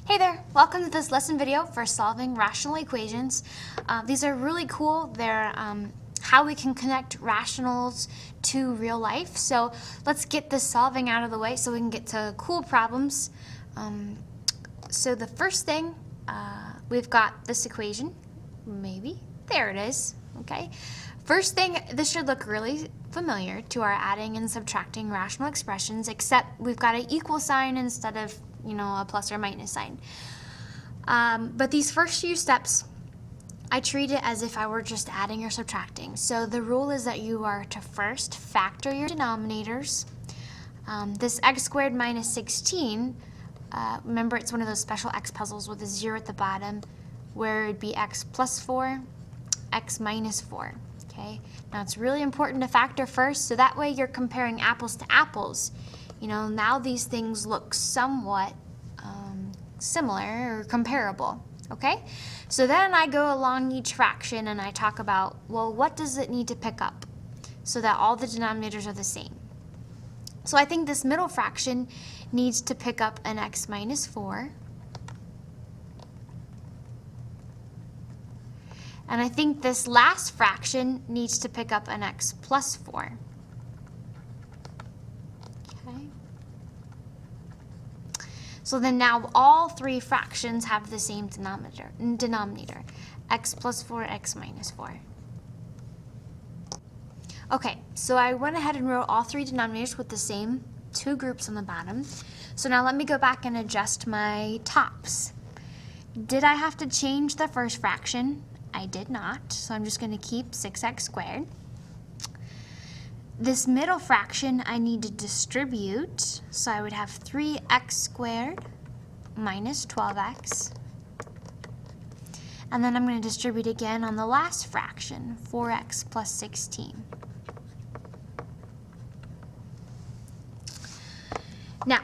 Hey there, welcome to this lesson video for solving rational equations. These are really cool. They're how we can connect rationals to real life. So let's get this solving out of the way so we can get to cool problems. So the first thing, we've got this equation, maybe, there it is, okay. First thing, this should look really familiar to our adding and subtracting rational expressions, except we've got an equal sign instead of a plus or minus sign. But these first few steps, I treat it as if I were just adding or subtracting. So the rule is that you are to first factor your denominators. This x squared minus 16, remember it's one of those special x puzzles with a 0 at the bottom, where it'd be x plus 4, x minus 4. Okay? Now it's really important to factor first, so that way you're comparing apples to apples. Now these things look somewhat similar or comparable, okay? So then I go along each fraction and I talk about, well, what does it need to pick up so that all the denominators are the same? So I think this middle fraction needs to pick up an x minus 4. And I think this last fraction needs to pick up an x plus 4. So then now all three fractions have the same denominator, x plus 4, x minus 4. Okay, so I went ahead and wrote all three denominators with the same two groups on the bottom. So now let me go back and adjust my tops. Did I have to change the first fraction? I did not, so I'm just going to keep 6x squared. This middle fraction I need to distribute, so I would have 3x squared minus 12x. And then I'm going to distribute again on the last fraction, 4x plus 16. Now,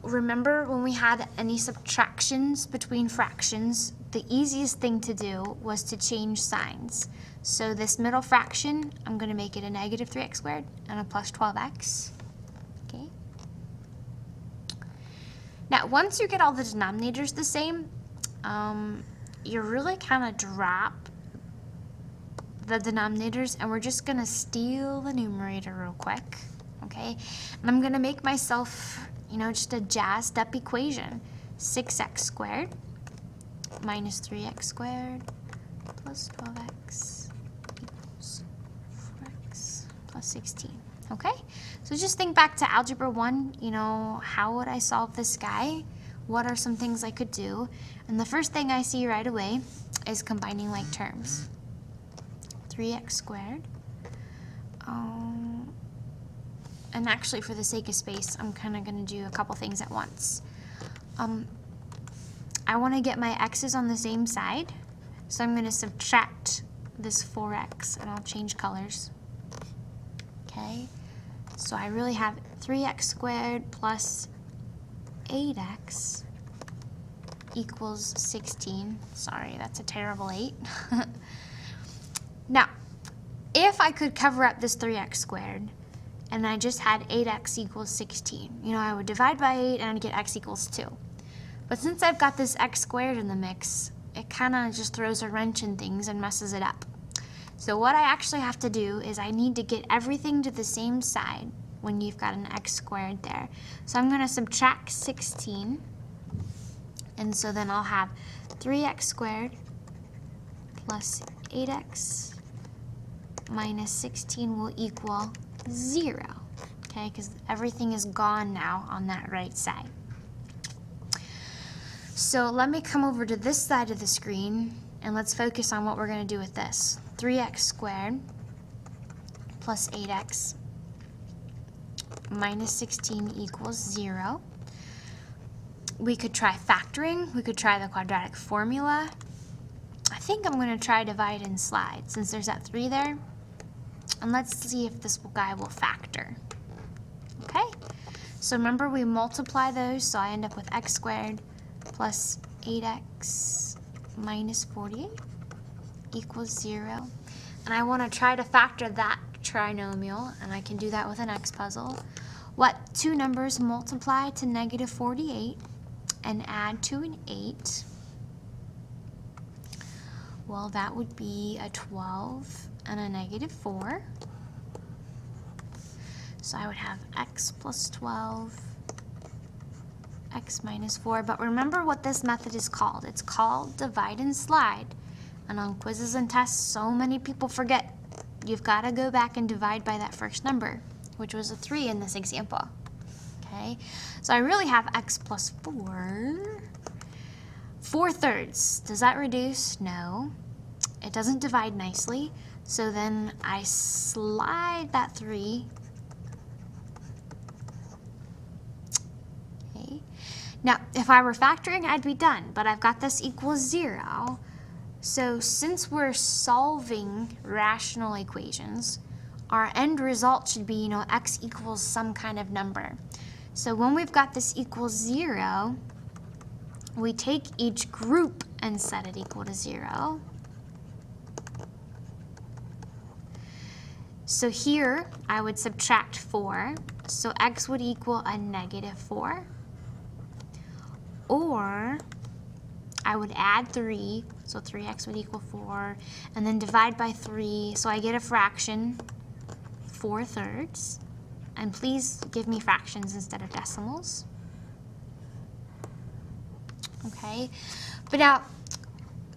remember when we had any subtractions between fractions, the easiest thing to do was to change signs. So this middle fraction, I'm going to make it a negative 3x squared and a plus 12x. Okay. Now, once you get all the denominators the same, you really kind of drop the denominators, and we're just going to steal the numerator real quick. Okay. And I'm going to make myself, just a jazzed up equation. 6x squared minus 3x squared plus 12x. 16, okay? So just think back to Algebra 1, how would I solve this guy? What are some things I could do? And the first thing I see right away is combining like terms. 3x squared. And actually, for the sake of space, I'm kind of going to do a couple things at once. I want to get my x's on the same side, so I'm going to subtract this 4x, and I'll change colors. Okay, so I really have 3x squared plus 8x equals 16. Sorry, that's a terrible 8. Now, if I could cover up this 3x squared and I just had 8x equals 16, I would divide by 8 and I'd get x equals 2. But since I've got this x squared in the mix, it kind of just throws a wrench in things and messes it up. So what I actually have to do is I need to get everything to the same side when you've got an x squared there. So I'm going to subtract 16, and so then I'll have 3x squared plus 8x minus 16 will equal 0, okay, because everything is gone now on that right side. So let me come over to this side of the screen, and let's focus on what we're going to do with this. 3x squared plus 8x minus 16 equals 0. We could try factoring. We could try the quadratic formula. I think I'm going to try divide and slide since there's that 3 there. And let's see if this guy will factor. Okay? So remember, we multiply those, so I end up with x squared plus 8x minus 48 equals 0. And I want to try to factor that trinomial, and I can do that with an x puzzle. What two numbers multiply to negative 48? and add to an 8, well, that would be a 12 and a negative 4. So I would have x plus 12, x minus 4. But remember what this method is called. It's called divide and slide. And on quizzes and tests, so many people forget. You've got to go back and divide by that first number, which was a 3 in this example. Okay, so I really have x plus 4. 4/3. Does that reduce? No. It doesn't divide nicely. So then I slide that 3. Okay. Now, if I were factoring, I'd be done. But I've got this equals 0. So since we're solving rational equations, our end result should be, x equals some kind of number. So when we've got this equals 0, we take each group and set it equal to 0. So here, I would subtract 4. So x would equal a negative 4. Or I would add 3, so 3x would equal 4, and then divide by 3, so I get a fraction, 4/3. And please give me fractions instead of decimals. Okay, but now,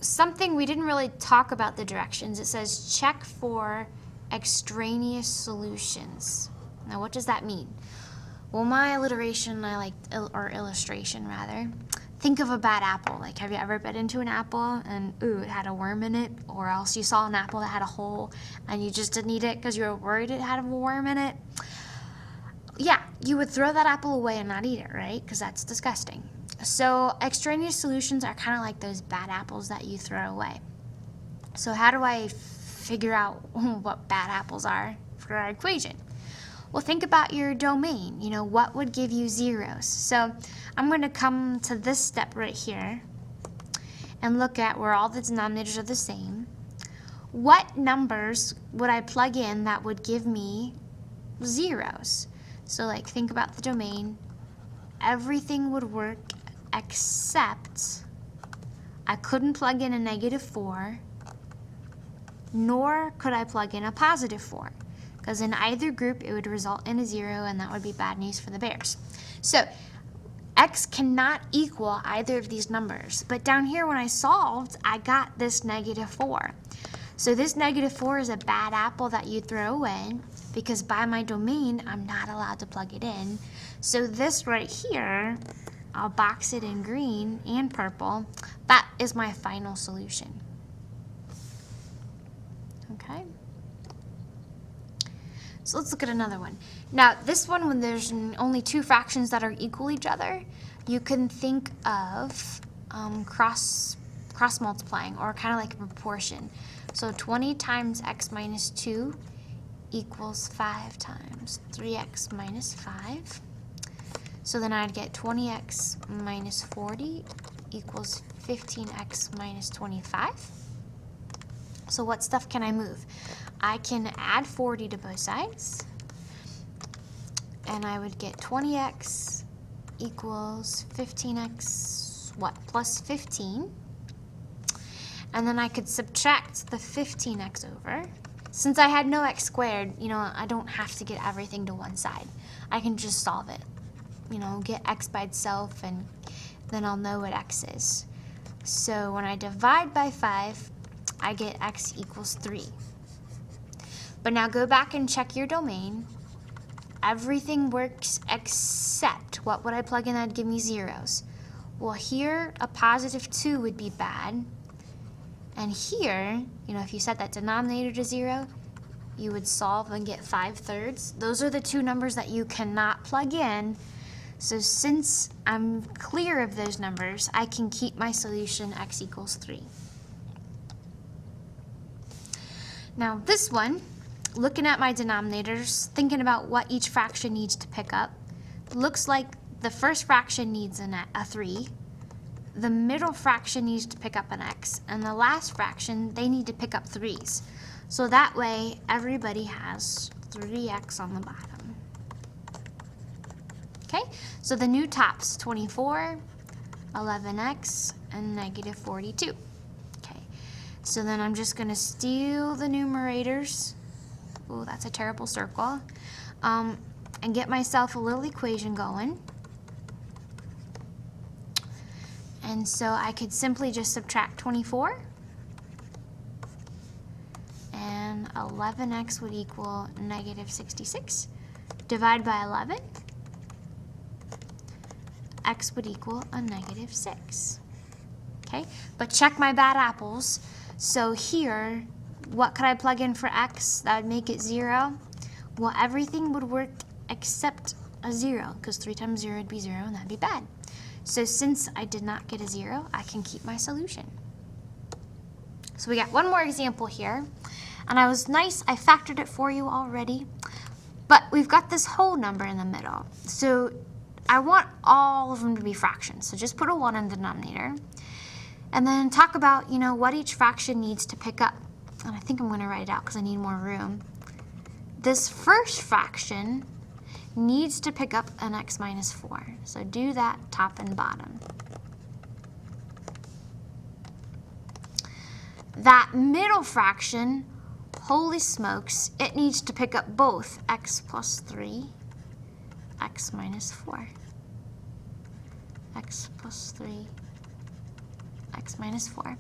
something we didn't really talk about the directions. It says check for extraneous solutions. Now, what does that mean? Well, my illustration, or illustration rather, think of a bad apple. Like, have you ever bit into an apple and, ooh, it had a worm in it? Or else you saw an apple that had a hole and you just didn't eat it because you were worried it had a worm in it? Yeah, you would throw that apple away and not eat it, right? Because that's disgusting. So extraneous solutions are kind of like those bad apples that you throw away. So how do I figure out what bad apples are for our equation? Well, think about your domain. What would give you zeros? So I'm going to come to this step right here and look at where all the denominators are the same. What numbers would I plug in that would give me zeros? So think about the domain. Everything would work except I couldn't plug in a negative 4, nor could I plug in a positive 4. Because in either group, it would result in a 0, and that would be bad news for the bears. So x cannot equal either of these numbers. But down here, when I solved, I got this negative 4. So this negative 4 is a bad apple that you throw away, because by my domain, I'm not allowed to plug it in. So this right here, I'll box it in green and purple. That is my final solution. Okay? So let's look at another one. Now, this one, when there's only two fractions that are equal each other, you can think of cross multiplying, or kind of like a proportion. So 20 times x minus 2 equals 5 times 3x minus 5. So then I'd get 20x minus 40 equals 15x minus 25. So what stuff can I move? I can add 40 to both sides, and I would get 20x equals 15x, plus 15. And then I could subtract the 15x over. Since I had no x squared, I don't have to get everything to one side. I can just solve it. Get x by itself, and then I'll know what x is. So when I divide by 5, I get x equals 3. But now go back and check your domain. Everything works except, what would I plug in that'd give me zeros? Well, here, a positive 2 would be bad. And here, if you set that denominator to 0, you would solve and get 5/3. Those are the two numbers that you cannot plug in. So since I'm clear of those numbers, I can keep my solution x equals 3. Now this one, looking at my denominators, thinking about what each fraction needs to pick up, looks like the first fraction needs a 3, the middle fraction needs to pick up an x, and the last fraction, they need to pick up 3's. So that way, everybody has 3x on the bottom. Okay, so the new tops, 24, 11x, and negative 42. Okay, so then I'm just going to steal the numerators. Oh, that's a terrible circle. And get myself a little equation going. And so I could simply just subtract 24. And 11x would equal negative 66. Divide by 11. X would equal a negative 6. Okay, but check my bad apples. So here, what could I plug in for x that would make it 0? Well, everything would work except a 0, because 3 times 0 would be 0, and that'd be bad. So since I did not get a 0, I can keep my solution. So we got one more example here, and I was nice, I factored it for you already, but we've got this whole number in the middle. So I want all of them to be fractions, so just put a 1 in the denominator. And then talk about, what each fraction needs to pick up. And I think I'm going to write it out because I need more room. This first fraction needs to pick up an x minus 4. So do that top and bottom. That middle fraction, holy smokes, it needs to pick up both x plus 3, x minus 4. X plus 3, x minus 4.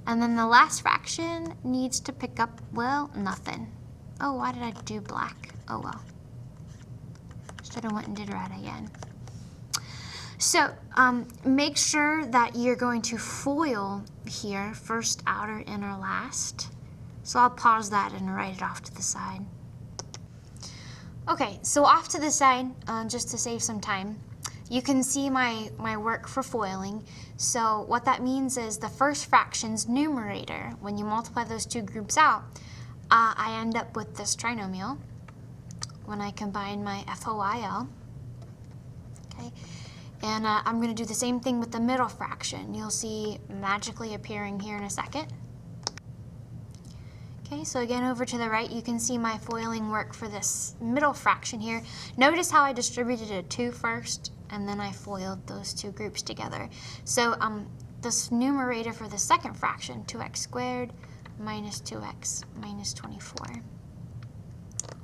And then the last fraction needs to pick up, well, nothing. Oh, why did I do black? Oh, well. Should have went and did red again. So make sure that you're going to FOIL here, first, outer, inner, last. So I'll pause that and write it off to the side. Okay, so off to the side, just to save some time, you can see my work for foiling. So what that means is the first fraction's numerator, when you multiply those two groups out, I end up with this trinomial when I combine my FOIL. Okay, and I'm going to do the same thing with the middle fraction. You'll see magically appearing here in a second. Okay, so again, over to the right, you can see my foiling work for this middle fraction here. Notice how I distributed a 2 first, and then I FOILed those two groups together. So this numerator for the second fraction, 2x squared minus 2x minus 24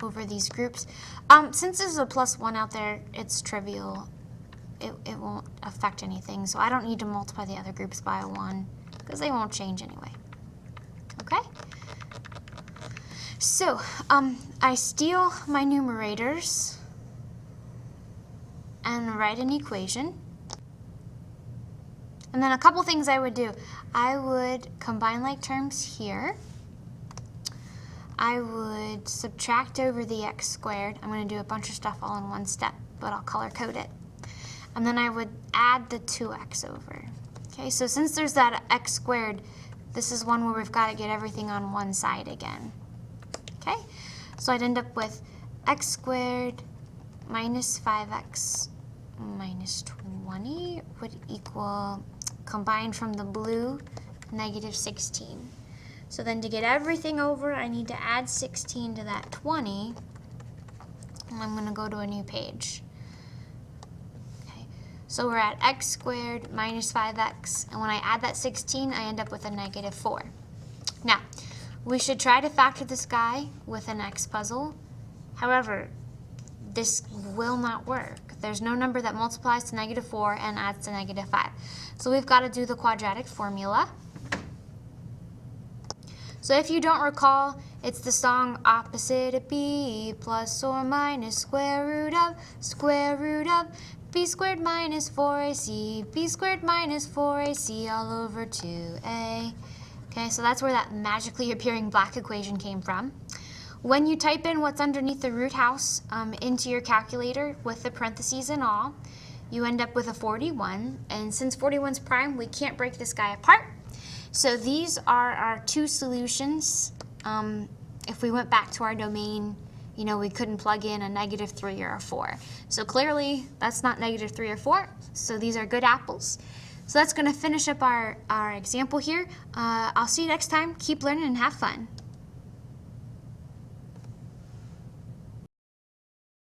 over these groups. Since there's a plus 1 out there, it's trivial. It won't affect anything, so I don't need to multiply the other groups by a 1, because they won't change anyway. Okay? So, I steal my numerators and write an equation. And then a couple things I would do. I would combine like terms here. I would subtract over the x squared. I'm going to do a bunch of stuff all in one step, but I'll color code it. And then I would add the 2x over. Okay, so since there's that x squared, this is one where we've got to get everything on one side again. Okay, so I'd end up with x squared minus 5x minus 20 would equal, combined from the blue, negative 16. So then to get everything over, I need to add 16 to that 20, and I'm going to go to a new page. Okay, so we're at x squared minus 5x, and when I add that 16, I end up with a negative 4. Now, we should try to factor this guy with an x puzzle. However, this will not work. There's no number that multiplies to negative 4 and adds to negative 5. So we've got to do the quadratic formula. So if you don't recall, it's the song opposite of b plus or minus square root of b squared minus 4ac, b squared minus 4ac all over 2a. Okay, so that's where that magically appearing black equation came from. When you type in what's underneath the root house into your calculator with the parentheses and all, you end up with a 41. And since 41's prime, we can't break this guy apart. So these are our two solutions. If we went back to our domain, we couldn't plug in a negative 3 or a 4. So clearly, that's not negative 3 or 4. So these are good apples. So that's going to finish up our example here. I'll see you next time. Keep learning and have fun.